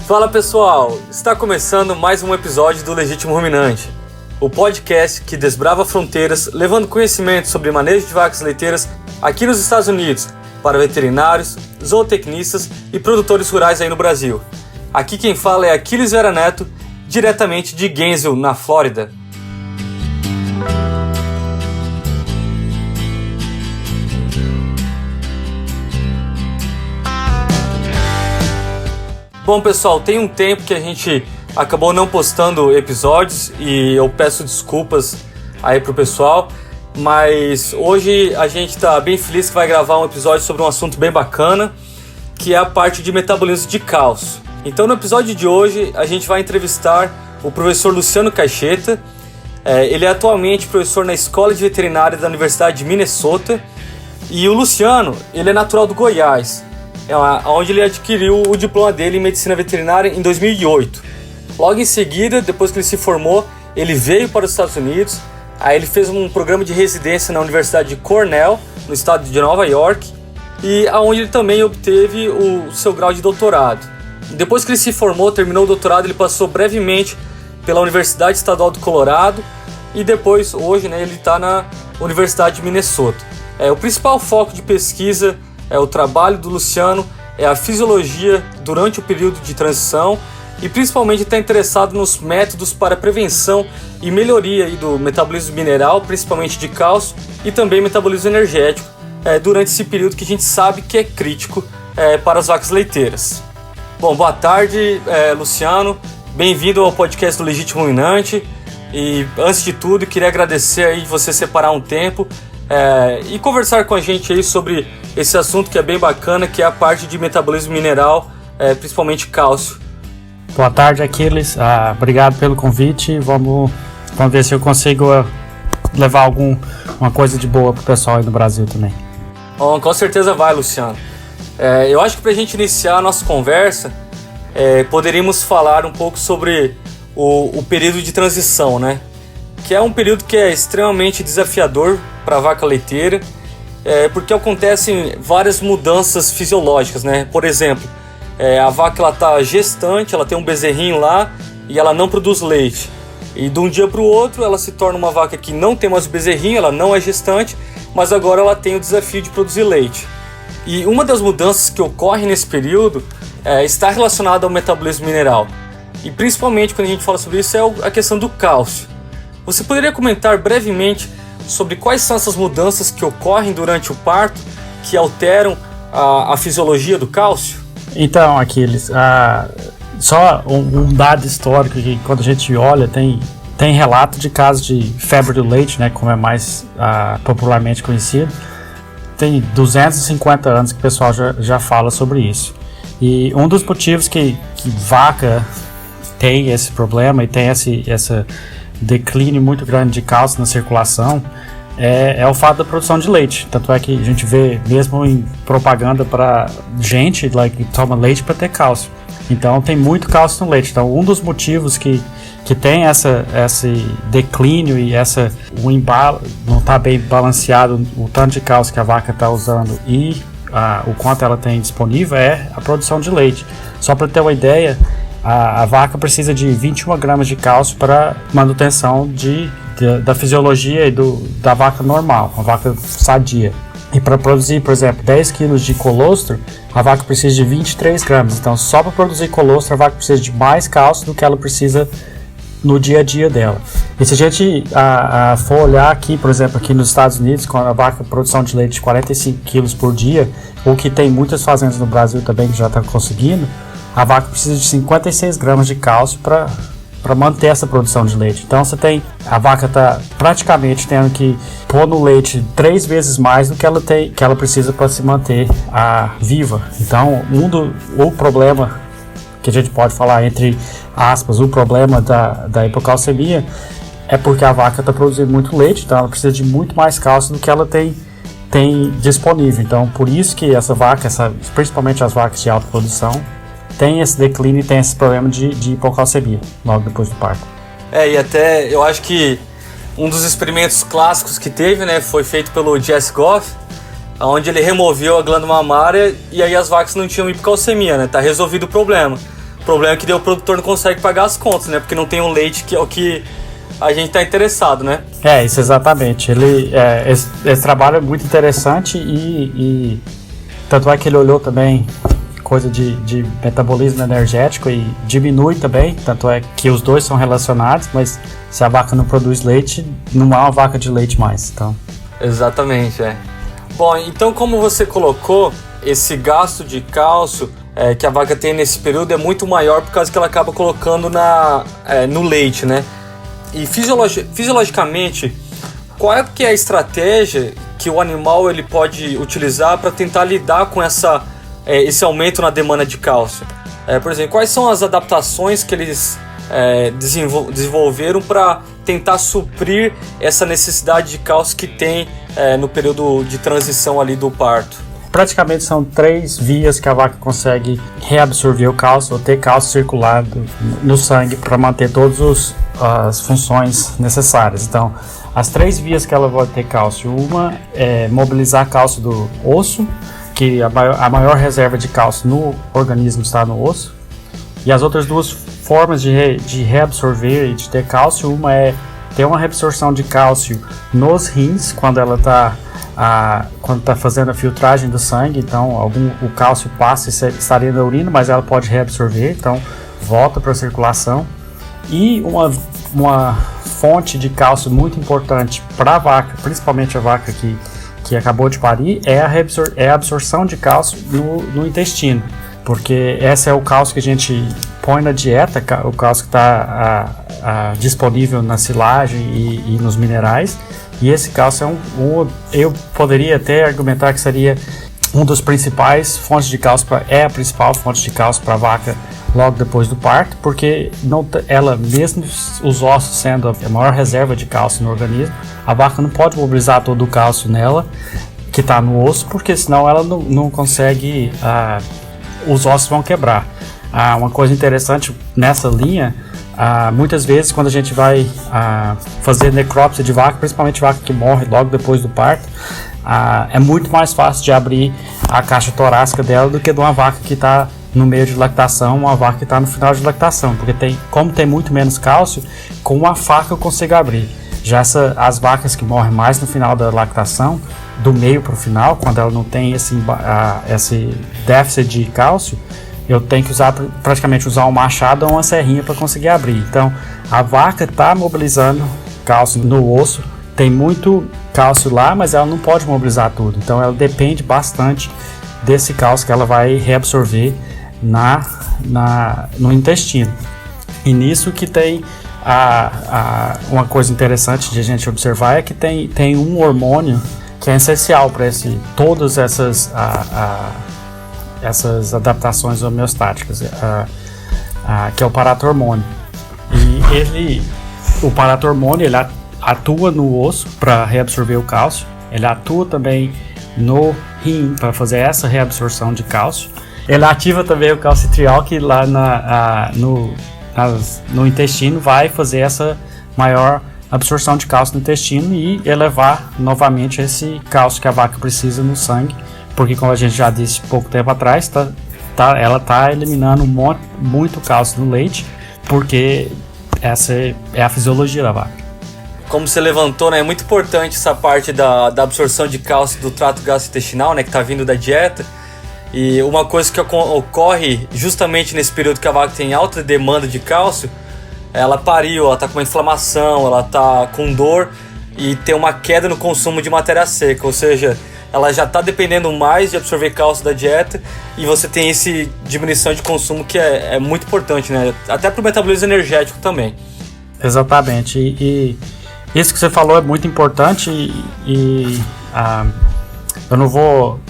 Fala pessoal, está começando mais um episódio do Legítimo Ruminante, o podcast que desbrava fronteiras, levando conhecimento sobre manejo de vacas leiteiras aqui nos Estados Unidos, para veterinários, zootecnistas e produtores rurais aí no Brasil. Aqui quem fala é Aquiles Vera Neto, diretamente de Gainesville, na Flórida. Bom pessoal, tem um tempo que a gente acabou não postando episódios e eu peço desculpas aí pro pessoal, mas hoje a gente tá bem feliz que vai gravar um episódio sobre um assunto bem bacana, que é a parte de metabolismo de cálcio. Então no episódio de hoje a gente vai entrevistar o professor Luciano Caixeta. Ele é atualmente professor na Escola de Veterinária da Universidade de Minnesota, e o Luciano, ele é natural do Goiás, onde ele adquiriu o diploma dele em Medicina Veterinária em 2008. Logo em seguida, depois que ele se formou, ele veio para os Estados Unidos. Aí ele fez um programa de residência na Universidade de Cornell, no estado de Nova York, e onde ele também obteve o seu grau de doutorado. Depois que ele se formou, terminou o doutorado, ele passou brevemente pela Universidade Estadual do Colorado e depois, hoje, ele está na Universidade de Minnesota. O principal foco de pesquisa o trabalho do Luciano é a fisiologia durante o período de transição e principalmente está interessado nos métodos para prevenção e melhoria do metabolismo mineral, principalmente de cálcio, e também metabolismo energético durante esse período que a gente sabe que é crítico para as vacas leiteiras. Bom, boa tarde, Luciano, bem-vindo ao podcast do Legítimo Ruminante, e antes de tudo queria agradecer aí você separar um tempo e conversar com a gente aí sobre esse assunto que é bem bacana, que é a parte de metabolismo mineral, principalmente cálcio. Boa tarde, Aquiles. Obrigado pelo convite. Vamos ver se eu consigo levar alguma coisa de boa pro pessoal aí no Brasil também. Bom, com certeza vai, Luciano. Eu acho que para a gente iniciar a nossa conversa, poderíamos falar um pouco sobre o período de transição, né? Que é um período que é extremamente desafiador para a vaca leiteira, porque acontecem várias mudanças fisiológicas, né? Por exemplo, a vaca está gestante, ela tem um bezerrinho lá e ela não produz leite. E de um dia para o outro ela se torna uma vaca que não tem mais o bezerrinho, ela não é gestante, mas agora ela tem o desafio de produzir leite. E uma das mudanças que ocorre nesse período está relacionada ao metabolismo mineral. E principalmente quando a gente fala sobre isso é a questão do cálcio. Você poderia comentar brevemente sobre quais são essas mudanças que ocorrem durante o parto que alteram a fisiologia do cálcio? Então, Aquiles, só um dado histórico que quando a gente olha, tem relato de casos de febre do leite, né, como é mais popularmente conhecido. Tem 250 anos que o pessoal já fala sobre isso. E um dos motivos que vaca tem esse problema e tem esse declínio muito grande de cálcio na circulação é o fato da produção de leite. Tanto é que a gente vê mesmo em propaganda para gente que toma leite para ter cálcio. Então tem muito cálcio no leite. Então um dos motivos que tem esse declínio e o embalo, não está bem balanceado o tanto de cálcio que a vaca está usando e o quanto ela tem disponível é a produção de leite. Só para ter uma ideia, a vaca precisa de 21 gramas de cálcio para manutenção da fisiologia e da vaca normal, uma vaca sadia. E para produzir, por exemplo, 10 kg de colostro, a vaca precisa de 23 gramas. Então, só para produzir colostro, a vaca precisa de mais cálcio do que ela precisa no dia a dia dela. E se a gente for olhar aqui, por exemplo, aqui nos Estados Unidos, com a vaca produção de leite de 45 kg por dia, ou que tem muitas fazendas no Brasil também que já estão conseguindo, a vaca precisa de 56 gramas de cálcio para manter essa produção de leite. Então a vaca está praticamente tendo que pôr no leite 3 vezes mais do que ela precisa para se manter viva. Então o problema que a gente pode falar entre aspas, o problema da hipocalcemia é porque a vaca está produzindo muito leite, então ela precisa de muito mais cálcio do que ela tem disponível. Então por isso que essa vaca, principalmente as vacas de alta produção, tem esse declínio e tem esse problema de hipocalcemia logo depois do parto. E até eu acho que um dos experimentos clássicos que teve, né, foi feito pelo Jesse Goff, onde ele removeu a glândula mamária e aí as vacas não tinham hipocalcemia, né? Tá resolvido o problema. problema é que daí o produtor não consegue pagar as contas, né? Porque não tem um leite que é o que a gente está interessado, né? Isso exatamente. Esse trabalho é muito interessante e tanto é que ele olhou também coisa de metabolismo energético e diminui também, tanto é que os dois são relacionados, mas se a vaca não produz leite, não há uma vaca de leite mais. Então. Exatamente, Bom, então como você colocou, esse gasto de cálcio que a vaca tem nesse período é muito maior por causa que ela acaba colocando no leite, né? E fisiologicamente, qual é que é a estratégia que o animal ele pode utilizar para tentar lidar com esse aumento na demanda de cálcio? Por exemplo, quais são as adaptações que eles desenvolveram para tentar suprir essa necessidade de cálcio que tem no período de transição ali do parto? Praticamente são 3 vias que a vaca consegue reabsorver o cálcio ou ter cálcio circulado no sangue para manter todas as funções necessárias. Então, as 3 vias que ela vai ter cálcio, uma é mobilizar cálcio do osso, que a maior reserva de cálcio no organismo está no osso, e as outras 2 formas de reabsorver e de ter cálcio, uma é ter uma reabsorção de cálcio nos rins, quando ela está fazendo a filtragem do sangue, então o cálcio passa e estaria na urina, mas ela pode reabsorver, então volta para a circulação. E uma fonte de cálcio muito importante para a vaca, principalmente a vaca que acabou de parir, é a absorção de cálcio no intestino, porque esse é o cálcio que a gente põe na dieta, o cálcio que está disponível na silagem e nos minerais. E esse cálcio eu poderia até argumentar que seria um dos principais fontes de cálcio, é a principal fonte de cálcio para a vaca logo depois do parto, porque ela mesmo, os ossos sendo a maior reserva de cálcio no organismo, a vaca não pode mobilizar todo o cálcio nela, que está no osso, porque senão ela não consegue, os ossos vão quebrar. Uma coisa interessante nessa linha, muitas vezes quando a gente vai fazer necrópsia de vaca, principalmente vaca que morre logo depois do parto, é muito mais fácil de abrir a caixa torácica dela do que de uma vaca que está no meio de lactação, uma vaca que está no final de lactação, porque como tem muito menos cálcio, com uma faca eu consigo abrir. Já as vacas que morrem mais no final da lactação, do meio para o final, quando ela não tem esse déficit de cálcio, eu tenho que praticamente usar um machado ou uma serrinha para conseguir abrir. Então, a vaca está mobilizando cálcio no osso, tem muito cálcio lá, mas ela não pode mobilizar tudo. Então, ela depende bastante desse cálcio que ela vai reabsorver no intestino. E nisso que tem uma coisa interessante de a gente observar é que tem um hormônio que é essencial para todas essas adaptações homeostáticas, que é o paratormônio. E o paratormônio ele atua no osso para reabsorver o cálcio, ele atua também no rim para fazer essa reabsorção de cálcio, ele ativa também o calcitriol, que lá no intestino vai fazer essa maior absorção de cálcio no intestino e elevar novamente esse cálcio que a vaca precisa no sangue, porque como a gente já disse pouco tempo atrás, ela está eliminando muito cálcio no leite, porque essa é a fisiologia da vaca. Como você levantou, né, é muito importante essa parte da absorção de cálcio do trato gastrointestinal, né, que está vindo da dieta. E uma coisa que ocorre justamente nesse período que a vaca tem alta demanda de cálcio, ela pariu, ela está com uma inflamação, ela está com dor e tem uma queda no consumo de matéria seca, ou seja, ela já está dependendo mais de absorver cálcio da dieta e você tem essa diminuição de consumo que é muito importante, né? Até para o metabolismo energético também. Exatamente, e isso que você falou é muito importante eu não vou...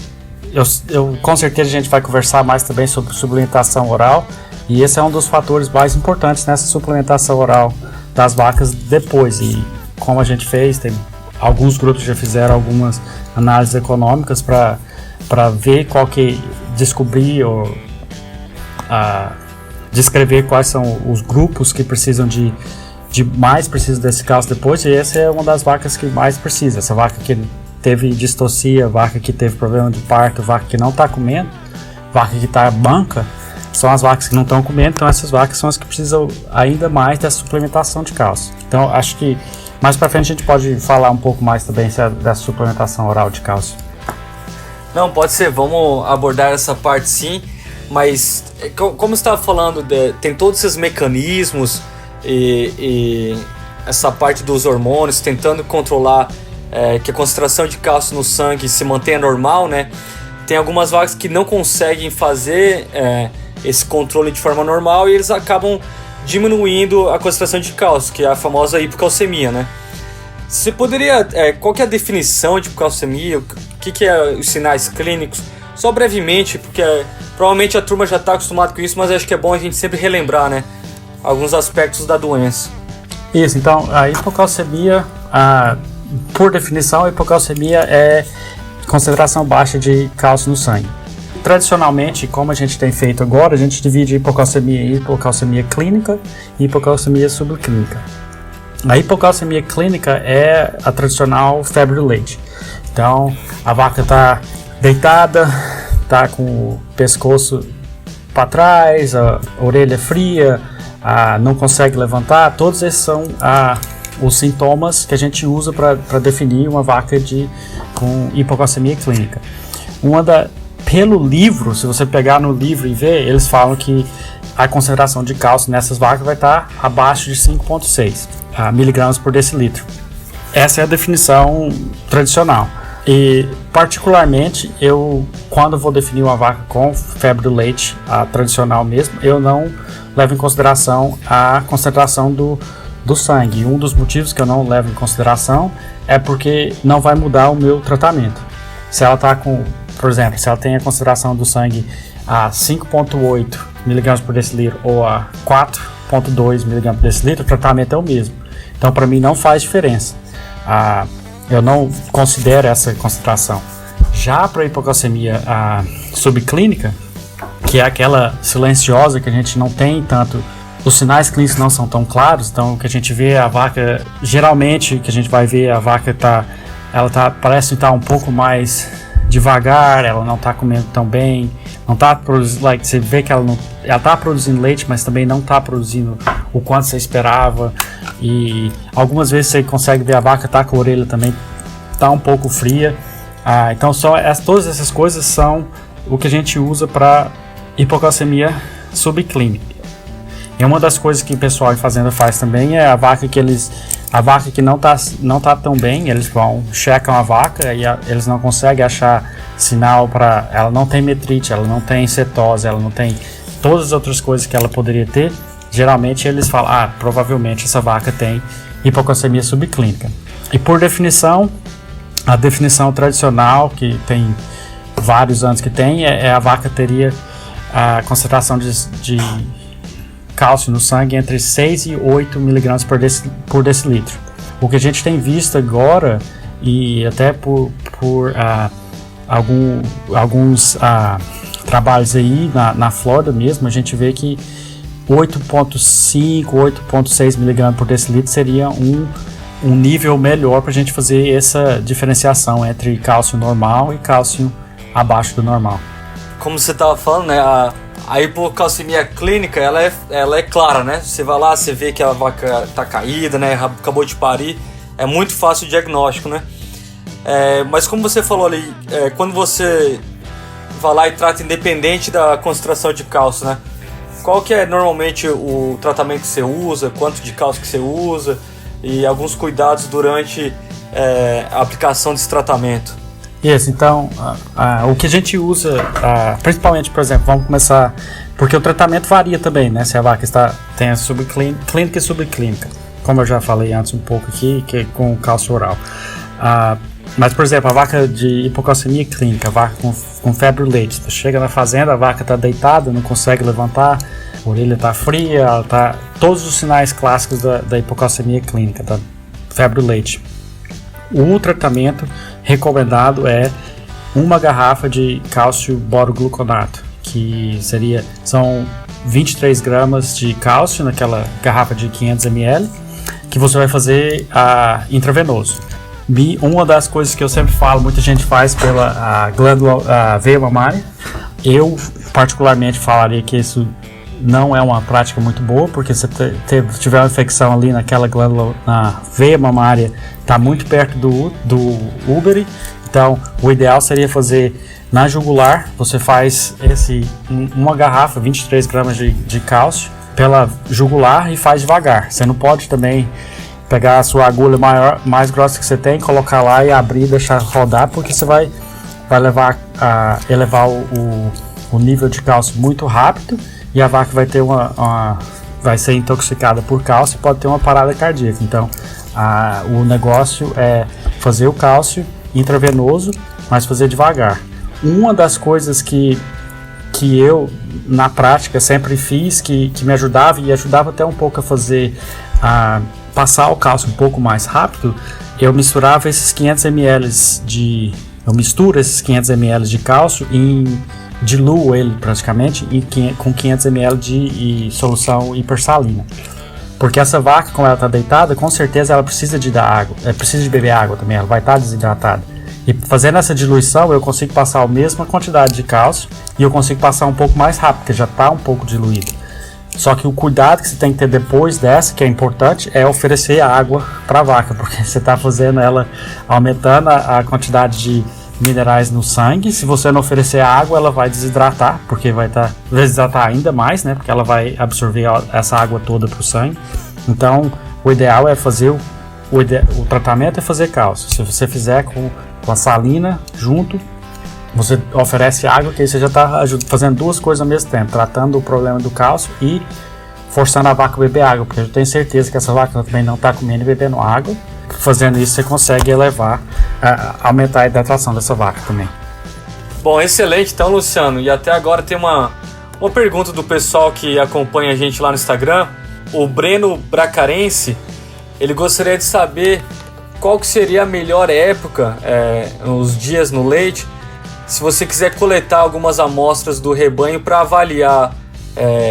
com certeza a gente vai conversar mais também sobre suplementação oral, e esse é um dos fatores mais importantes nessa suplementação oral das vacas depois. E como a gente fez, alguns grupos já fizeram algumas análises econômicas para ver descobrir ou descrever quais são os grupos que precisam de mais precisam desse cálcio depois, e essa é uma das vacas que mais precisa. Essa vaca que teve distocia, vaca que teve problema de parto, vaca que não está comendo, vaca que está banca, são as vacas que não estão comendo, então essas vacas são as que precisam ainda mais dessa suplementação de cálcio. Então acho que mais para frente a gente pode falar um pouco mais também dessa suplementação oral de cálcio. Não, pode ser, vamos abordar essa parte sim, mas como você estava falando, tem todos esses mecanismos e essa parte dos hormônios, tentando controlar que a concentração de cálcio no sangue se mantenha normal, né? Tem algumas vacas que não conseguem fazer esse controle de forma normal e eles acabam diminuindo a concentração de cálcio, que é a famosa hipocalcemia, né? Você poderia... qual que é a definição de hipocalcemia? O que é os sinais clínicos? Só brevemente, porque provavelmente a turma já está acostumada com isso, mas acho que é bom a gente sempre relembrar, né? Alguns aspectos da doença. Isso, então a hipocalcemia, por definição, a hipocalcemia é concentração baixa de cálcio no sangue. Tradicionalmente, como a gente tem feito agora, a gente divide hipocalcemia em hipocalcemia clínica e hipocalcemia subclínica. A hipocalcemia clínica é a tradicional febre do leite. Então, a vaca está deitada, está com o pescoço para trás, a orelha fria, não consegue levantar. Todos esses são os sintomas que a gente usa para definir uma vaca com hipocalcemia clínica. Pelo livro, se você pegar no livro e ver, eles falam que a concentração de cálcio nessas vacas vai estar abaixo de 5,6 miligramas por decilitro. Essa é a definição tradicional. E, particularmente, quando vou definir uma vaca com febre do leite, a tradicional mesmo, eu não levo em consideração a concentração do sangue. Um dos motivos que eu não levo em consideração é porque não vai mudar o meu tratamento. Se ela está por exemplo, se ela tem a concentração do sangue a 5,8 mg por decilitro ou a 4,2 mg por decilitro, o tratamento é o mesmo. Então, para mim, não faz diferença. Eu não considero essa concentração. Já para a hipocalcemia subclínica, que é aquela silenciosa que a gente não tem tanto, os sinais clínicos não são tão claros, então o que a gente vê a vaca, geralmente que a gente vai ver a vaca parece estar um pouco mais devagar, ela não está comendo tão bem, não está produzindo, você vê que ela está produzindo leite, mas também não está produzindo o quanto você esperava, e algumas vezes você consegue ver a vaca tá com a orelha também tá um pouco fria. Então todas essas coisas são o que a gente usa para hipocalcemia subclínica. E uma das coisas que o pessoal em fazenda faz também é a vaca que não tá tão bem, eles checam a vaca e eles não conseguem achar sinal para... Ela não tem metrite, ela não tem cetose, ela não tem todas as outras coisas que ela poderia ter. Geralmente eles falam, provavelmente essa vaca tem hipocalcemia subclínica. E por definição, a definição tradicional, que tem vários anos que tem, a vaca teria a concentração de cálcio no sangue entre 6 e 8 mg por decilitro. O que a gente tem visto agora, e até por alguns trabalhos aí na Flórida mesmo, a gente vê que 8,5, 8,6 mg por decilitro seria um nível melhor para a gente fazer essa diferenciação entre cálcio normal e cálcio abaixo do normal. Como você estava falando, né, a hipocalcemia clínica, ela é clara, né? Você vai lá, você vê que a vaca está caída, né? Acabou de parir, é muito fácil o diagnóstico, né? Mas como você falou ali, quando você vai lá e trata independente da concentração de cálcio, né? Qual que é normalmente o tratamento que você usa, quanto de cálcio que você usa e alguns cuidados durante a aplicação desse tratamento? Isso, então, o que a gente usa, principalmente, por exemplo, vamos começar, porque o tratamento varia também, né? Se a vaca tem a clínica e subclínica, como eu já falei antes um pouco aqui, que é com cálcio oral. Mas, por exemplo, a vaca de hipocalcemia clínica, a vaca com febre do leite, você chega na fazenda, a vaca está deitada, não consegue levantar, a orelha está fria, ela tá todos os sinais clássicos da hipocalcemia clínica, da febre do leite. O tratamento recomendado é uma garrafa de cálcio borogluconato, que são 23 gramas de cálcio naquela garrafa de 500 ml, que você vai fazer intravenoso. Uma das coisas que eu sempre falo, muita gente faz pela glândula veia mamária. Eu particularmente falaria que isso não é uma prática muito boa, porque se tiver uma infecção ali naquela glândula, na veia mamária, está muito perto do úbere. Então, o ideal seria fazer na jugular. Você faz uma garrafa, 23 gramas de cálcio, pela jugular e faz devagar. Você não pode também pegar a sua agulha mais grossa que você tem, colocar lá e abrir e deixar rodar, porque você vai elevar o nível de cálcio muito rápido, e a vaca vai ter vai ser intoxicada por cálcio e pode ter uma parada cardíaca. Então, o negócio é fazer o cálcio intravenoso, mas fazer devagar. Uma das coisas que eu, na prática, sempre fiz, que me ajudava, e ajudava até um pouco a fazer, passar o cálcio um pouco mais rápido, eu misturava esses 500 ml eu misturo esses 500 ml de cálcio e diluo ele praticamente com 500 ml de solução hipersalina. Porque essa vaca, como ela está deitada, com certeza ela precisa de dar água, precisa de beber água também, ela vai estar desidratada. E fazendo essa diluição, eu consigo passar a mesma quantidade de cálcio e eu consigo passar um pouco mais rápido, porque já está um pouco diluído. Só que o cuidado que você tem que ter depois dessa, que é importante, é oferecer água para a vaca, porque você está fazendo ela aumentando a quantidade de minerais no sangue. Se você não oferecer água, ela vai desidratar, porque vai desidratar ainda mais, né? Porque ela vai absorver essa água toda para o sangue. Então, o ideal é fazer o tratamento é fazer cálcio. Se você fizer com a salina junto, você oferece água, que aí você já está fazendo duas coisas ao mesmo tempo, tratando o problema do cálcio e forçando a vaca a beber água, porque eu tenho certeza que essa vaca também não está comendo e bebendo água. Fazendo isso, você consegue aumentar a hidratação dessa vaca também. Bom, excelente então, Luciano. E até agora tem uma pergunta do pessoal que acompanha a gente lá no Instagram. O Breno Bracarense, ele gostaria de saber qual que seria a melhor época, os dias no leite, se você quiser coletar algumas amostras do rebanho para avaliar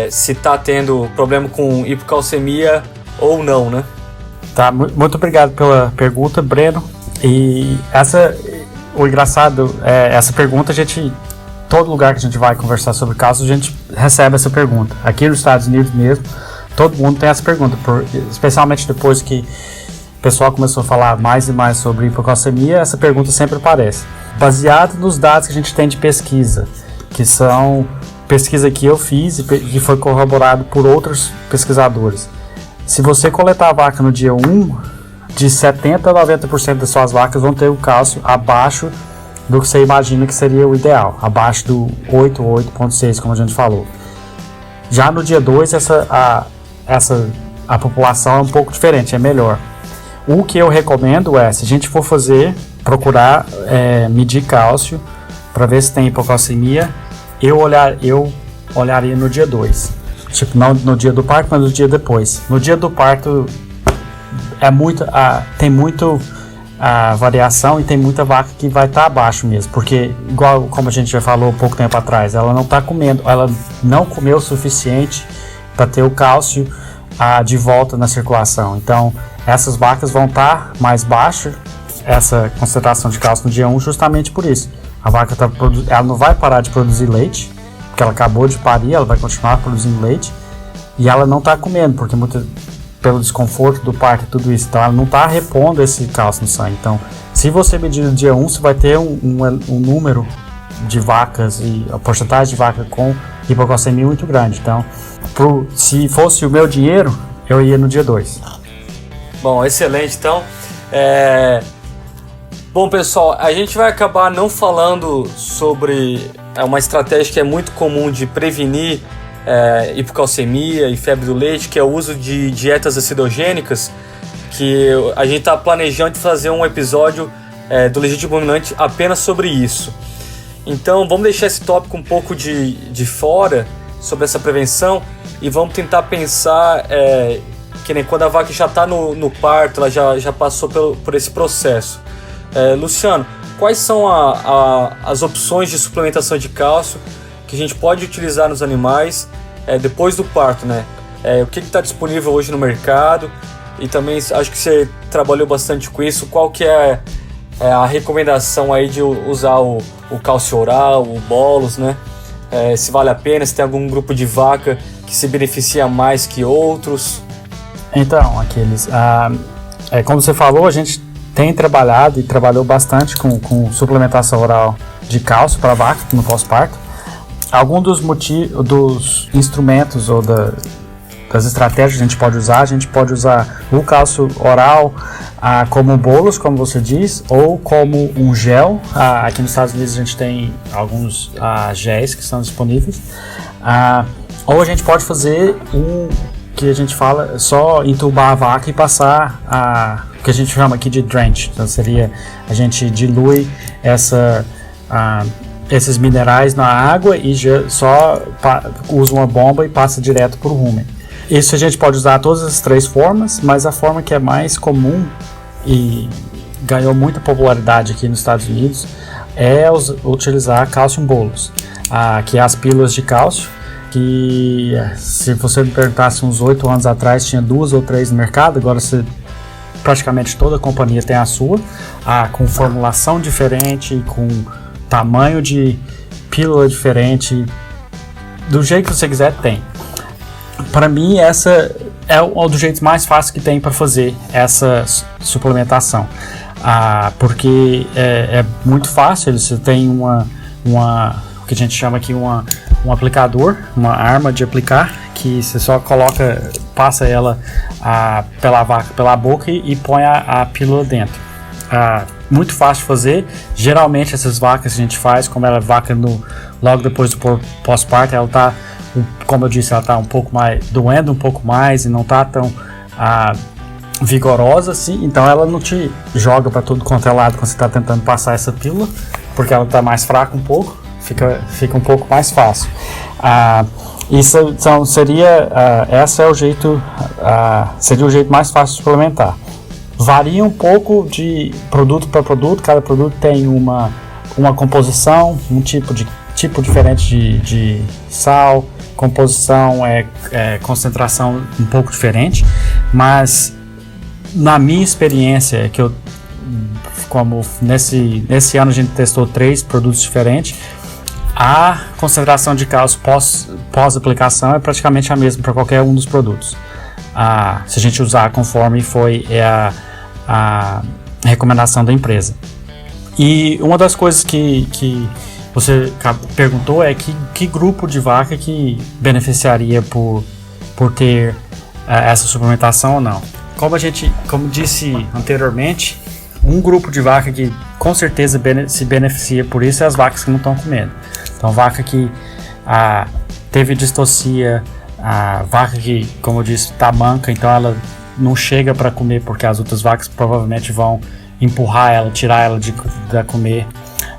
se está tendo problema com hipocalcemia ou não, né? Tá, muito obrigado pela pergunta, Breno. E o engraçado é essa pergunta, todo lugar que a gente vai conversar sobre cálcio, a gente recebe essa pergunta. Aqui nos Estados Unidos mesmo, todo mundo tem essa pergunta, especialmente depois que o pessoal começou a falar mais e mais sobre hipocalcemia, essa pergunta sempre aparece. Baseado nos dados que a gente tem de pesquisa, que são pesquisa que eu fiz e que foi corroborado por outros pesquisadores. Se você coletar a vaca no dia 1, de 70% a 90% das suas vacas vão ter o cálcio abaixo do que você imagina que seria o ideal, abaixo do 8 ou 8,6, como a gente falou. Já no dia 2, a população é um pouco diferente, é melhor. O que eu recomendo se a gente for procurar medir cálcio para ver se tem hipocalcemia, eu olharia no dia 2. Tipo, não no dia do parto, mas no dia depois. No dia do parto tem muito variação e tem muita vaca que vai estar abaixo mesmo, porque igual como a gente já falou pouco tempo atrás, ela não está comendo, ela não comeu o suficiente para ter o cálcio de volta na circulação. Então essas vacas vão estar mais baixa, essa concentração de cálcio no dia 1, justamente por isso. A vaca ela não vai parar de produzir leite, porque ela acabou de parir, ela vai continuar produzindo leite, e ela não está comendo, porque pelo desconforto do parto e tudo isso, então ela não está repondo esse cálcio no sangue. Então, se você medir no dia 1, você vai ter um número de vacas e a porcentagem de vaca com hipocalcemia muito grande. Então, se fosse o meu dinheiro, eu ia no dia 2. Bom, excelente. Então, bom, pessoal, a gente vai acabar não falando sobre uma estratégia que é muito comum de prevenir hipocalcemia e febre do leite, que é o uso de dietas acidogênicas, que a gente está planejando fazer um episódio do Legítimo Ruminante apenas sobre isso. Então vamos deixar esse tópico um pouco de fora sobre essa prevenção e vamos tentar pensar que nem quando a vaca já está no parto, ela já passou por esse processo. Luciano, quais são as opções de suplementação de cálcio que a gente pode utilizar nos animais depois do parto, né? O que está disponível hoje no mercado? E também acho que você trabalhou bastante com isso. Qual que é a recomendação aí de usar o cálcio oral, o bolus, né? se vale a pena, se tem algum grupo de vaca que se beneficia mais que outros. Então, Aquiles, como você falou, a gente tem trabalhado e trabalhou bastante com suplementação oral de cálcio para vaca no pós-parto. Algum dos instrumentos ou das estratégias que a gente pode usar o cálcio oral como bolos, como você diz, ou como um gel. Aqui nos Estados Unidos a gente tem alguns géis que estão disponíveis. Ou a gente pode fazer que a gente fala só entubar a vaca e passar o que a gente chama aqui de drench. Então seria, a gente dilui esses minerais na água e só usa uma bomba e passa direto para o rumen. Isso a gente pode usar todas as 3 formas, mas a forma que é mais comum e ganhou muita popularidade aqui nos Estados Unidos é utilizar calcium bolus, que é as pílulas de cálcio, que se você me perguntasse uns 8 anos atrás tinha 2 ou 3 no mercado, agora praticamente toda a companhia tem a sua, com formulação diferente, com tamanho de pílula diferente, do jeito que você quiser tem. Para mim essa é um dos jeitos mais fáceis que tem para fazer essa suplementação, porque é muito fácil. Você tem o que a gente chama aqui um aplicador, uma arma de aplicar, que você só passa ela pela boca e põe a pílula dentro. Muito fácil de fazer. Geralmente essas vacas que a gente faz, como ela é vaca logo depois do pós-parto, ela está, como eu disse, ela está um pouco mais doendo um pouco mais e não está tão vigorosa assim, então ela não te joga para tudo quanto é lado quando você está tentando passar essa pílula, porque ela está mais fraca um pouco, fica um pouco mais fácil. Isso então seria seria o jeito mais fácil de suplementar. Varia um pouco de produto para produto, cada produto tem uma composição, um tipo diferente de sal, composição, concentração um pouco diferente, mas na minha experiência, como nesse ano a gente testou 3 produtos diferentes, a concentração de cálcio pós-aplicação é praticamente a mesma para qualquer um dos produtos. Se a gente usar conforme foi a recomendação da empresa. E uma das coisas que você perguntou é que grupo de vaca que beneficiaria por ter essa suplementação ou não. Como disse anteriormente, um grupo de vaca que com certeza se beneficia por isso é as vacas que não estão comendo. Então, vaca que teve distocia, a vaca que, como eu disse, está manca, então ela não chega para comer porque as outras vacas provavelmente vão empurrar ela, tirar ela de comer.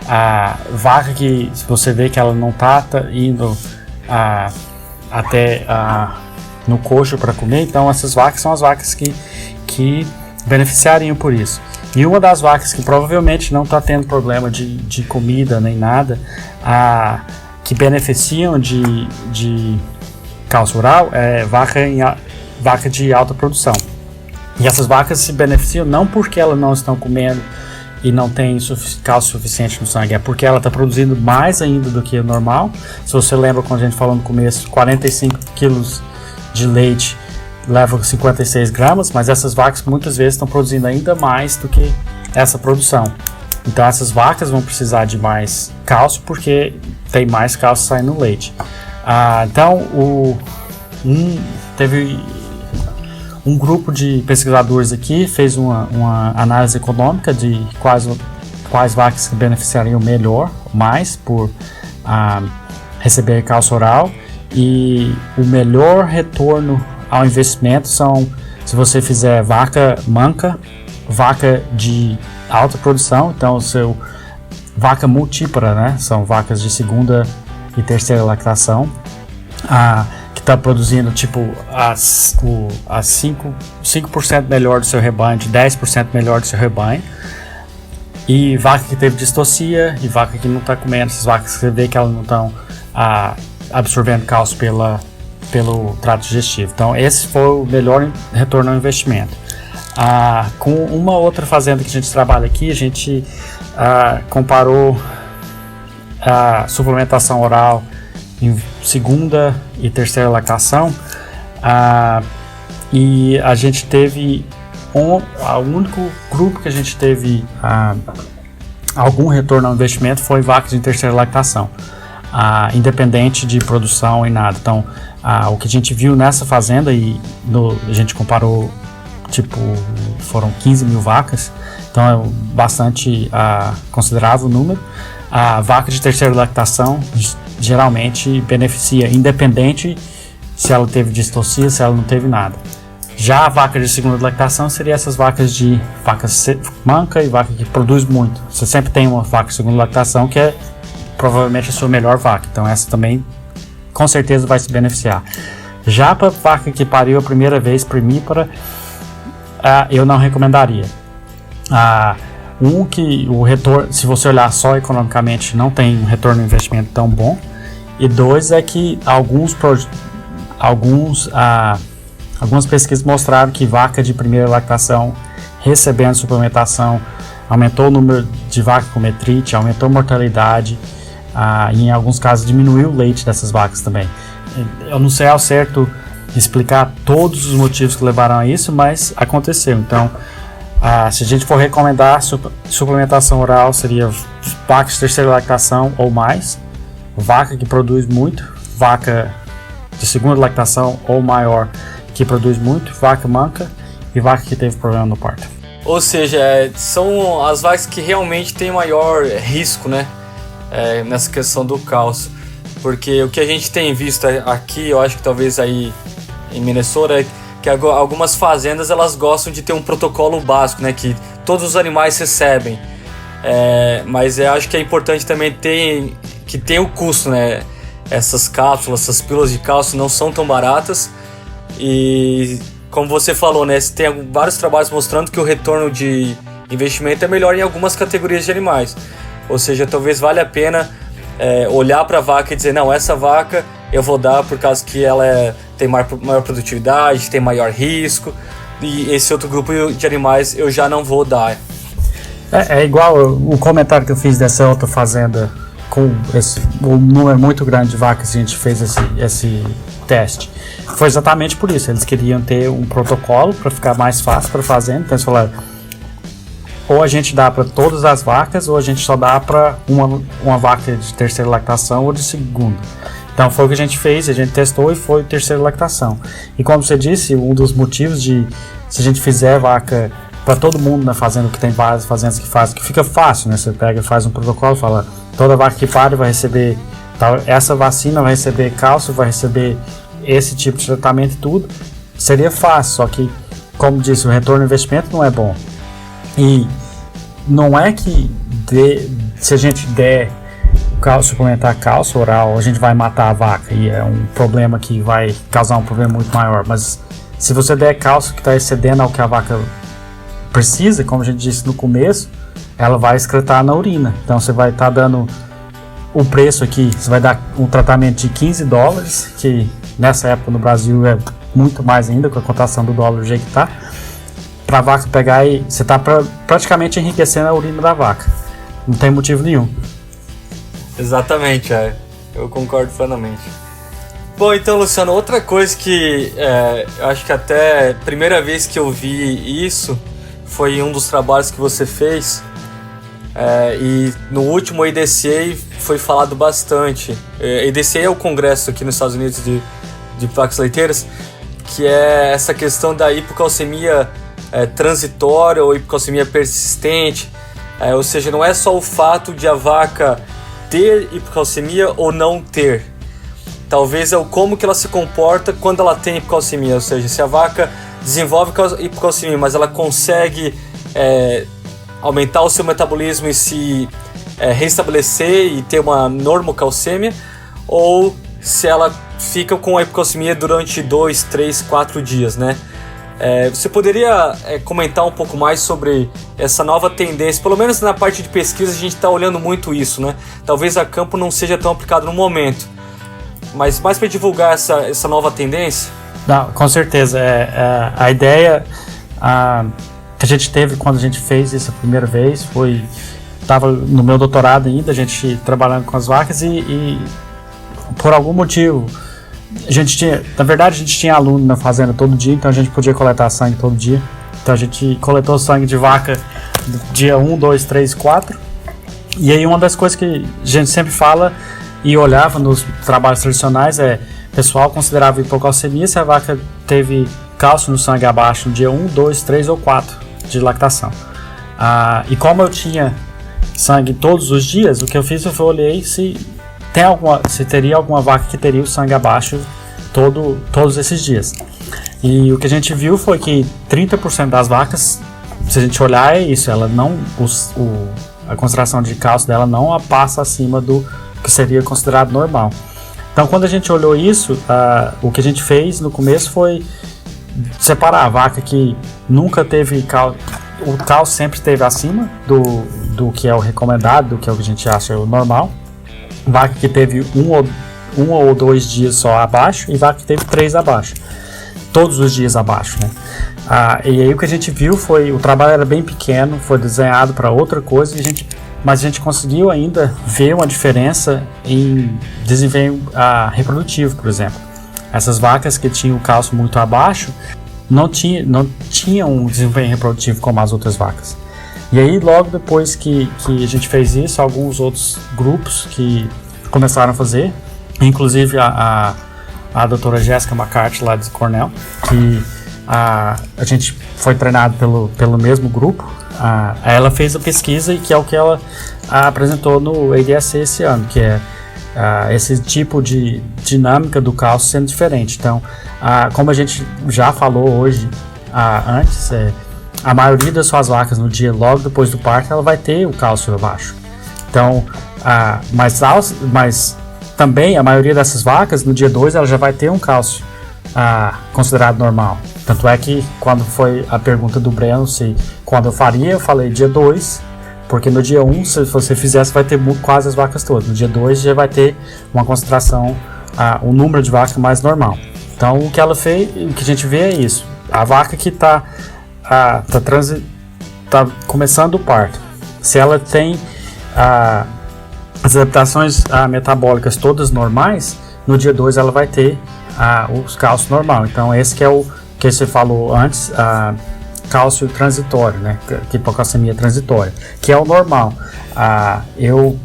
A vaca que, se você vê que ela não está indo até no coxo para comer, então essas vacas são as vacas que beneficiariam por isso. E uma das vacas que provavelmente não está tendo problema de comida nem nada, que beneficiam de cálcio oral, é vaca de alta produção. E essas vacas se beneficiam não porque elas não estão comendo e não tem cálcio suficiente no sangue, é porque ela está produzindo mais ainda do que o normal. Se você lembra quando a gente falou no começo, 45 quilos de leite leva 56 gramas, mas essas vacas muitas vezes estão produzindo ainda mais do que essa produção. Então essas vacas vão precisar de mais cálcio porque tem mais cálcio saindo no leite. Então teve um grupo de pesquisadores aqui, fez uma análise econômica de quais vacas que beneficiariam mais por receber cálcio oral, e o melhor retorno ao investimento são, se você fizer vaca manca, vaca de alta produção, então vaca multípara, né? São vacas de segunda e terceira lactação, que está produzindo tipo 5% melhor do seu rebanho, de 10% melhor do seu rebanho, e vaca que teve distocia e vaca que não está comendo, essas vacas que você vê que elas não estão absorvendo cálcio pelo trato digestivo. Então esse foi o melhor retorno ao investimento. Com uma outra fazenda que a gente trabalha aqui, a gente comparou a suplementação oral em segunda e terceira lactação, e a gente teve o único grupo que a gente teve algum retorno ao investimento foi vacas em terceira lactação, independente de produção e nada. Então, o que a gente viu nessa fazenda, a gente comparou, foram 15 mil vacas, então é bastante considerável o número. A vaca de terceira lactação geralmente beneficia, independente se ela teve distocia, se ela não teve nada. Já a vaca de segunda lactação seria essas vacas manca e vaca que produz muito. Você sempre tem uma vaca de segunda lactação que é provavelmente a sua melhor vaca, então essa também com certeza vai se beneficiar. Já para vaca que pariu a primeira vez primípara, eu não recomendaria. Que o retorno, se você olhar só economicamente, não tem um retorno no investimento tão bom. E dois é que algumas pesquisas mostraram que vaca de primeira lactação recebendo suplementação aumentou o número de vacas com metrite, aumentou a mortalidade, e em alguns casos diminuiu o leite dessas vacas também. Eu não sei ao certo explicar todos os motivos que levaram a isso, mas aconteceu. Então, se a gente for recomendar suplementação oral, seria vaca de terceira lactação ou mais, vaca que produz muito, vaca de segunda lactação ou maior que produz muito, vaca manca e vaca que teve problema no parto. Ou seja, são as vacas que realmente têm maior risco, né? Nessa questão do cálcio. Porque o que a gente tem visto aqui, eu acho que talvez aí em Minnesota, que algumas fazendas elas gostam de ter um protocolo básico, né? Que todos os animais recebem. Mas eu acho que é importante também que tenha o custo, né? Essas cápsulas, essas pílulas de cálcio não são tão baratas. E como você falou, né, tem vários trabalhos mostrando que o retorno de investimento é melhor em algumas categorias de animais. Ou seja, talvez valha a pena olhar para a vaca e dizer, não, essa vaca eu vou dar por causa que ela tem maior produtividade, tem maior risco, e esse outro grupo de animais eu já não vou dar. É igual o comentário que eu fiz dessa outra fazenda com um número muito grande de vacas, a gente fez esse teste. Foi exatamente por isso, eles queriam ter um protocolo para ficar mais fácil para a fazenda, então eles falaram, ou a gente dá para todas as vacas, ou a gente só dá para uma vaca de terceira lactação ou de segunda. Então foi o que a gente fez, a gente testou e foi terceira lactação. E como você disse, um dos motivos se a gente fizer vaca para todo mundo na fazenda, que tem várias fazendas que fazem, que fica fácil, né? Você pega e faz um protocolo e fala, toda vaca que pare vai receber essa vacina, vai receber cálcio, vai receber esse tipo de tratamento e tudo. Seria fácil, só que, como disse, o retorno do investimento não é bom. E não é que se a gente der suplementar cálcio oral, a gente vai matar a vaca, e é um problema que vai causar um problema muito maior. Mas se você der cálcio que está excedendo ao que a vaca precisa, como a gente disse no começo, ela vai excretar na urina. Então você vai estar dando o preço aqui, você vai dar um tratamento de $15, que nessa época no Brasil é muito mais ainda, com a cotação do dólar do jeito que está, para a vaca pegar e você está praticamente enriquecendo a urina da vaca. Não tem motivo nenhum. Exatamente, eu concordo plenamente. Bom, então, Luciano, outra coisa que eu acho que até a primeira vez que eu vi isso foi em um dos trabalhos que você fez, e no último EDCA foi falado bastante. EDCA é o congresso aqui nos Estados Unidos de vacas leiteiras, que é essa questão da hipocalcemia transitória ou hipocalcemia persistente, ou seja, não é só o fato de a vaca ter hipocalcemia ou não ter. Talvez é o como que ela se comporta quando ela tem hipocalcemia, ou seja, se a vaca desenvolve hipocalcemia, mas ela consegue aumentar o seu metabolismo e se restabelecer e ter uma normocalcemia, ou se ela fica com a hipocalcemia durante 2, 3, 4 dias, né? Você poderia comentar um pouco mais sobre essa nova tendência? Pelo menos na parte de pesquisa a gente está olhando muito isso, né? Talvez a campo não seja tão aplicado no momento, mas mais para divulgar essa nova tendência? Não, com certeza. A ideia que a gente teve quando a gente fez isso a primeira vez estava no meu doutorado ainda, a gente trabalhando com as vacas, e por algum motivo, na verdade a gente tinha aluno na fazenda todo dia, então a gente podia coletar sangue todo dia. Então a gente coletou sangue de vaca dia 1, 2, 3, 4. E aí uma das coisas que a gente sempre fala e olhava nos trabalhos tradicionais o pessoal considerava hipocalcemia se a vaca teve cálcio no sangue abaixo no dia 1, 2, 3 ou 4 de lactação. E como eu tinha sangue todos os dias, o que eu fiz foi olhei se teria alguma vaca que teria o sangue abaixo todos esses dias. E o que a gente viu foi que 30% das vacas, se a gente olhar, é isso, ela não, a concentração de cálcio dela não passa acima do que seria considerado normal. Então, quando a gente olhou isso, o que a gente fez no começo foi separar a vaca que nunca teve cálcio, o cálcio sempre esteve acima do que é o recomendado, do que é o que a gente acha o normal. Vaca que teve um ou 2 dias só abaixo e vaca que teve 3 abaixo. Todos os dias abaixo, né? E aí o que a gente viu foi, o trabalho era bem pequeno, foi desenhado para outra coisa, mas a gente conseguiu ainda ver uma diferença em desempenho reprodutivo, por exemplo. Essas vacas que tinham o cálcio muito abaixo não tinham um desempenho reprodutivo como as outras vacas. E aí logo depois que a gente fez isso, alguns outros grupos que começaram a fazer, inclusive a doutora Jessica McCarthy lá de Cornell, que a gente foi treinado pelo mesmo grupo. Ela fez a pesquisa e que é o que ela apresentou no ADSC esse ano, que é esse tipo de dinâmica do cálcio sendo diferente. Então, como a gente já falou hoje, antes, a maioria das suas vacas no dia logo depois do parto, ela vai ter o cálcio abaixo. Então, mas também a maioria dessas vacas no dia 2 ela já vai ter um cálcio considerado normal. Tanto é que quando foi a pergunta do Breno se quando eu faria, eu falei dia 2, porque no dia 1, se você fizesse, vai ter quase as vacas todas. No dia 2 já vai ter uma concentração, um número de vacas mais normal. Então o que ela fez, o que a gente vê é isso. A vaca que está começando o parto, se ela tem as adaptações metabólicas todas normais, no dia 2 ela vai ter os cálcios normal. Então esse que é o que você falou antes, cálcio transitório, né? Hipocalcemia transitória, que é o normal. Eu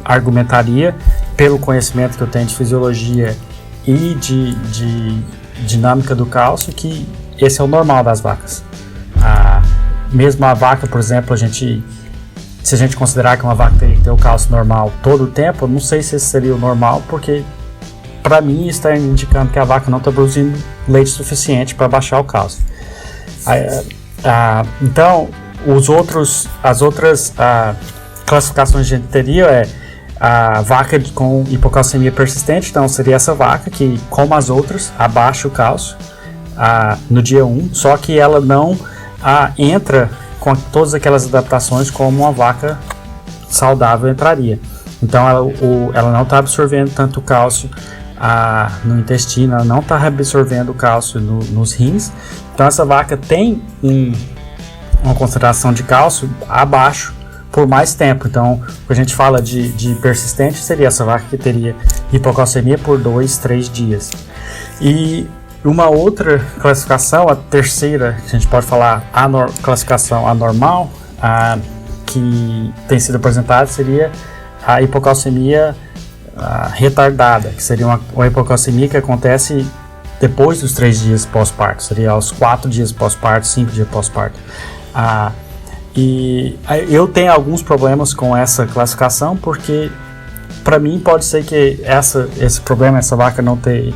argumentaria, pelo conhecimento que eu tenho de fisiologia e de dinâmica do cálcio, que esse é o normal das vacas. Mesmo a vaca, por exemplo, se a gente considerar que uma vaca tem que ter o cálcio normal todo o tempo, eu não sei se esse seria o normal, porque para mim está indicando que a vaca não está produzindo leite suficiente para baixar o cálcio. Então, as outras classificações que a gente teria a vaca com hipocalcemia persistente, então seria essa vaca que, como as outras, abaixa o cálcio no dia 1, só que ela não entra com todas aquelas adaptações como uma vaca saudável entraria. Então ela não está absorvendo tanto cálcio no intestino, ela não está absorvendo cálcio nos rins. Então essa vaca tem uma concentração de cálcio abaixo por mais tempo. Então o que a gente fala de persistente seria essa vaca que teria hipocalcemia por 2, 3 dias. E uma outra classificação, a terceira, que a gente pode falar, classificação anormal, que tem sido apresentada, seria a hipocalcemia retardada, que seria uma hipocalcemia que acontece depois dos 3 dias pós-parto, seria aos 4 dias pós-parto, 5 dias pós-parto. E eu tenho alguns problemas com essa classificação, porque para mim pode ser que esse problema, essa vaca não ter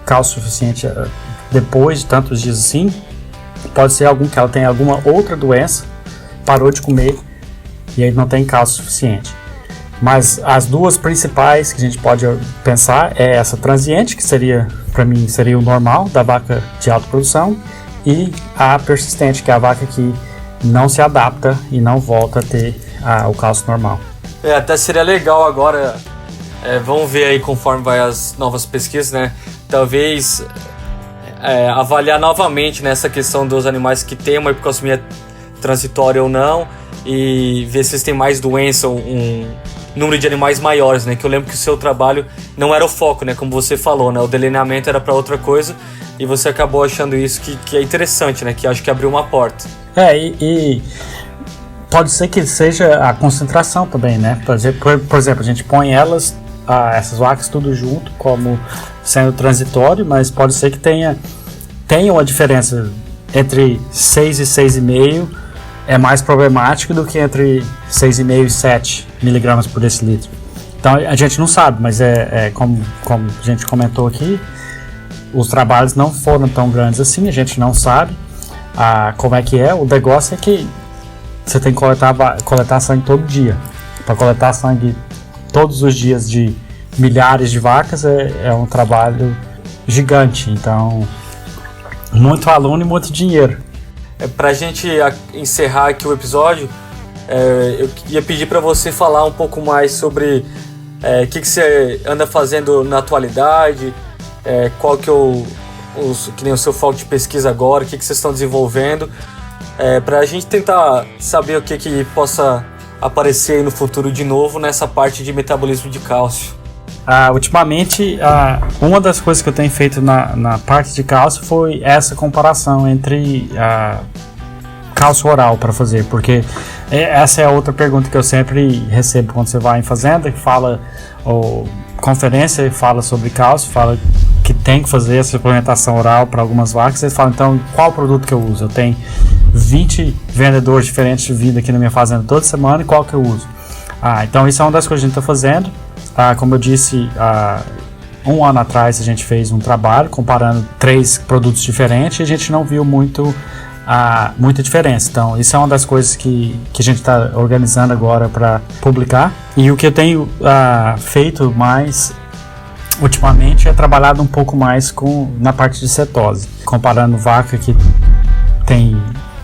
cálcio suficiente depois de tantos dias assim, pode ser que ela tenha alguma outra doença, parou de comer e aí não tem cálcio suficiente. Mas as duas principais que a gente pode pensar é essa transiente, que para mim seria o normal da vaca de alta produção, e a persistente, que é a vaca que não se adapta e não volta a ter o cálcio normal. Até seria legal agora, vamos ver aí conforme vai as novas pesquisas, né? Talvez avaliar novamente nessa questão dos animais que têm uma hipocalcemia transitória ou não, e ver se eles têm mais doença, número de animais maiores, né? Que eu lembro que o seu trabalho não era o foco, né? Como você falou, né? O delineamento era para outra coisa e você acabou achando isso que é interessante, né? Que acho que abriu uma porta. E pode ser que seja a concentração também, né? Por exemplo, a gente põe essas vacas tudo junto como sendo transitório, mas pode ser que tenha uma diferença entre 6 e 6,5 é mais problemático do que entre 6,5 e 7 miligramas por decilitro. Então a gente não sabe, mas como a gente comentou aqui, os trabalhos não foram tão grandes assim, a gente não sabe como é que é. O negócio é que você tem que coletar sangue todo dia. Para coletar sangue todos os dias de milhares de vacas é um trabalho gigante, então muito aluno e muito dinheiro. Para a gente encerrar aqui o episódio, eu ia pedir para você falar um pouco mais sobre o que você anda fazendo na atualidade, qual que que nem o seu foco de pesquisa agora, o que vocês estão desenvolvendo, para a gente tentar saber o que possa aparecer aí no futuro de novo nessa parte de metabolismo de cálcio. Ultimamente, uma das coisas que eu tenho feito na parte de cálcio foi essa comparação entre cálcio oral para fazer, porque essa é a outra pergunta que eu sempre recebo quando você vai em fazenda, que fala, ou conferência e fala sobre cálcio, fala que tem que fazer essa suplementação oral para algumas vacas. Eles falam, então, qual produto que eu uso? Eu tenho 20 vendedores diferentes de vida aqui na minha fazenda toda semana, e qual que eu uso? Então isso é uma das coisas que a gente está fazendo. Como eu disse, um ano atrás a gente fez um trabalho comparando 3 produtos diferentes e a gente não viu muita diferença. Então isso é uma das coisas que a gente está organizando agora para publicar. E o que eu tenho feito mais ultimamente é trabalhado um pouco mais na parte de cetose, comparando vaca que tem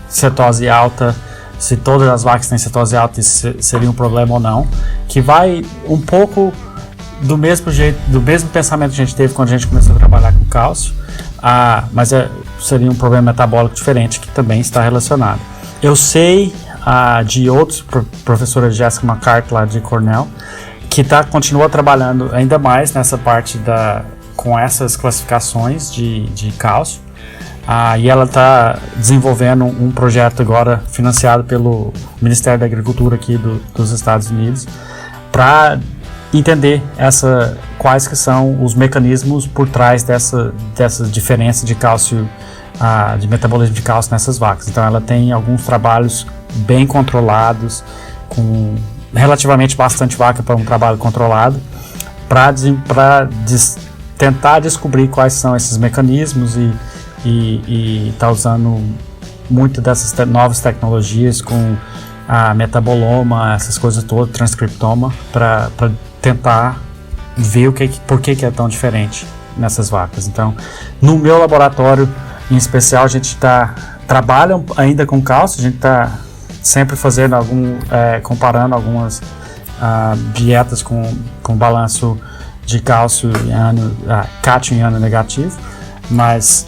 cetose alta, se todas as vacas têm cetose alta, isso seria um problema ou não, que vai um pouco do mesmo jeito, do mesmo pensamento que a gente teve quando a gente começou a trabalhar com cálcio, mas seria um problema metabólico diferente que também está relacionado. Eu sei de outros, professora Jessica McCart lá de Cornell, que continua trabalhando ainda mais nessa parte com essas classificações de cálcio. E ela está desenvolvendo um projeto agora financiado pelo Ministério da Agricultura aqui dos Estados Unidos para entender quais que são os mecanismos por trás dessa diferença de cálcio, de metabolismo de cálcio nessas vacas. Então ela tem alguns trabalhos bem controlados, com relativamente bastante vaca para um trabalho controlado, para tentar descobrir quais são esses mecanismos e está usando muito dessas novas tecnologias com metaboloma, essas coisas todas, transcriptoma, para tentar ver por que é tão diferente nessas vacas. Então, no meu laboratório em especial, a gente trabalha ainda com cálcio, a gente está sempre fazendo comparando algumas dietas com balanço de cálcio cátion em ano negativo, mas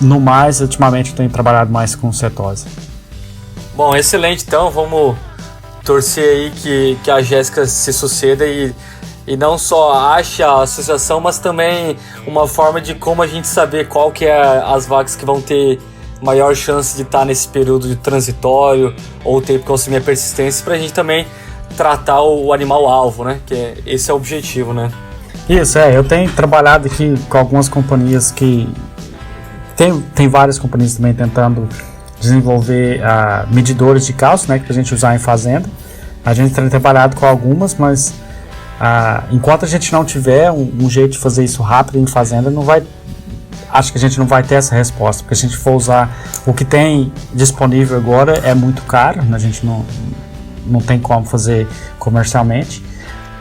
no mais, ultimamente eu tenho trabalhado mais com cetose. Bom, excelente, então vamos torcer aí que a Jéssica se suceda e não só ache a associação, mas também uma forma de como a gente saber qual que é as vacas que vão ter maior chance de estar nesse período de transitório ou ter que consumir a persistência, pra gente também tratar o animal-alvo, né? Esse é o objetivo, né? Isso, eu tenho trabalhado aqui com algumas companhias que... Tem várias companhias também tentando desenvolver medidores de cálcio, né, que a gente usar em fazenda. A gente tem trabalhado com algumas, mas enquanto a gente não tiver um jeito de fazer isso rápido em fazenda, acho que a gente não vai ter essa resposta, porque se a gente for usar o que tem disponível agora é muito caro, a gente não tem como fazer comercialmente,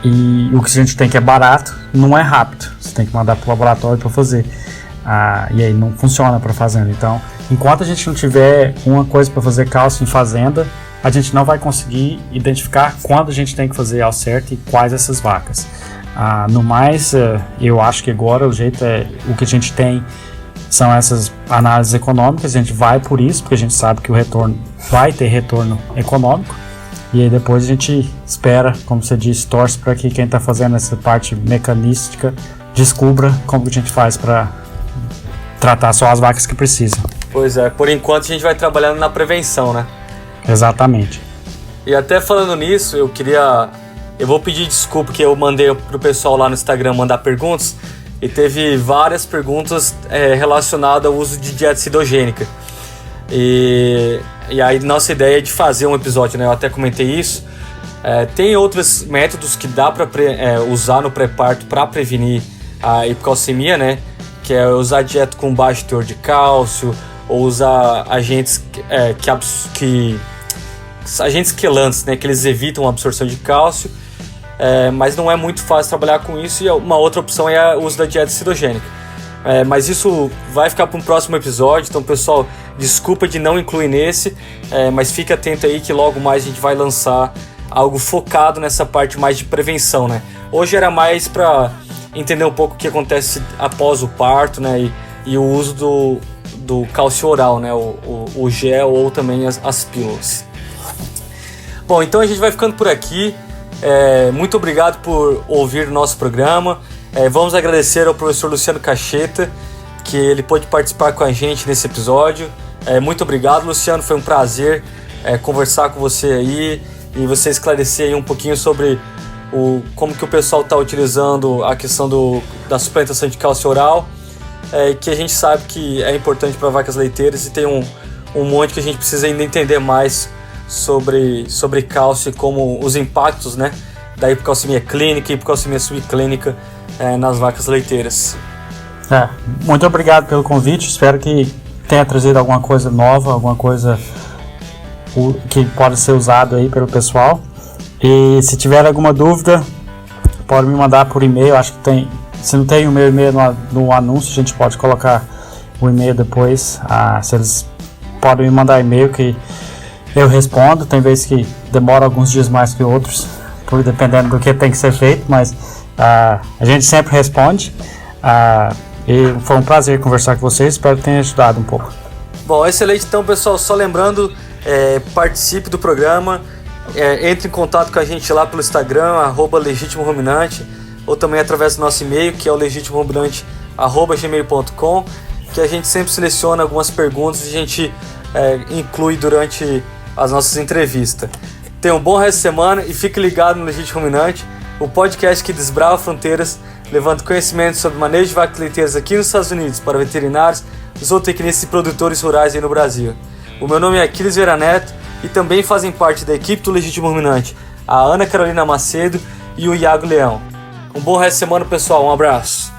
e o que a gente tem que é barato, não é rápido, você tem que mandar para o laboratório para fazer, e aí não funciona para fazenda. Então, enquanto a gente não tiver uma coisa para fazer cálcio em fazenda, a gente não vai conseguir identificar quando a gente tem que fazer ao certo e quais essas vacas. No mais, eu acho que agora o jeito o que a gente tem são essas análises econômicas, a gente vai por isso, porque a gente sabe que o retorno vai ter retorno econômico, E aí depois a gente espera, como você disse, torce para que quem está fazendo essa parte mecanística descubra como que a gente faz para tratar só as vacas que precisam. Pois é, por enquanto a gente vai trabalhando na prevenção, né? Exatamente. E até falando nisso, eu vou pedir desculpa que eu mandei pro pessoal lá no Instagram mandar perguntas e teve várias perguntas relacionadas ao uso de dieta cetogênica. E aí nossa ideia é de fazer um episódio, né? Eu até comentei isso. Tem outros métodos que dá para usar no pré-parto para prevenir a hipocalcemia, né? Que é usar dieta com baixo teor de cálcio ou usar agentes agentes quelantes, né? Que eles evitam a absorção de cálcio. Mas não é muito fácil trabalhar com isso, e uma outra opção é o uso da dieta cetogênica. Mas isso vai ficar para um próximo episódio, então pessoal, desculpa de não incluir nesse, mas fique atento aí que logo mais a gente vai lançar algo focado nessa parte mais de prevenção, né? Hoje era mais para entender um pouco o que acontece após o parto, né? E o uso do cálcio oral, né? O gel ou também as pílulas. Bom, então a gente vai ficando por aqui. Muito obrigado por ouvir o nosso programa. Vamos agradecer ao professor Luciano Cacheta, que ele pôde participar com a gente nesse episódio. Muito obrigado, Luciano, foi um prazer conversar com você aí e você esclarecer aí um pouquinho sobre como que o pessoal está utilizando a questão da suplementação de cálcio oral, que a gente sabe que é importante para vacas leiteiras, e tem um monte que a gente precisa ainda entender mais sobre cálcio e como os impactos, né, da hipocalcemia clínica e hipocalcemia subclínica nas vacas leiteiras. Muito obrigado pelo convite, espero que tenha trazido alguma coisa nova, alguma coisa que pode ser usado aí pelo pessoal. E se tiver alguma dúvida, pode me mandar por e-mail. Acho que se não tem o meu e-mail no anúncio, a gente pode colocar o e-mail depois. Se eles podem me mandar e-mail que eu respondo. Tem vezes que demora alguns dias mais que outros, dependendo do que tem que ser feito, mas a gente sempre responde. E foi um prazer conversar com vocês, espero que tenha ajudado um pouco. Bom, excelente. Então, pessoal, só lembrando, participe do programa, entre em contato com a gente lá pelo Instagram, @legitimoruminante, ou também através do nosso e-mail, que é o legitimoruminante@gmail.com, que a gente sempre seleciona algumas perguntas e a gente inclui durante as nossas entrevistas. Tenha um bom resto de semana e fique ligado no Legítimo Ruminante, o podcast que desbrava fronteiras, levando conhecimento sobre manejo de vacas leiteiras aqui nos Estados Unidos para veterinários, zootecnistas e produtores rurais aí no Brasil. O meu nome é Aquiles Vera Neto e também fazem parte da equipe do Legítimo Ruminante a Ana Carolina Macedo e o Iago Leão. Um bom resto de semana, pessoal. Um abraço.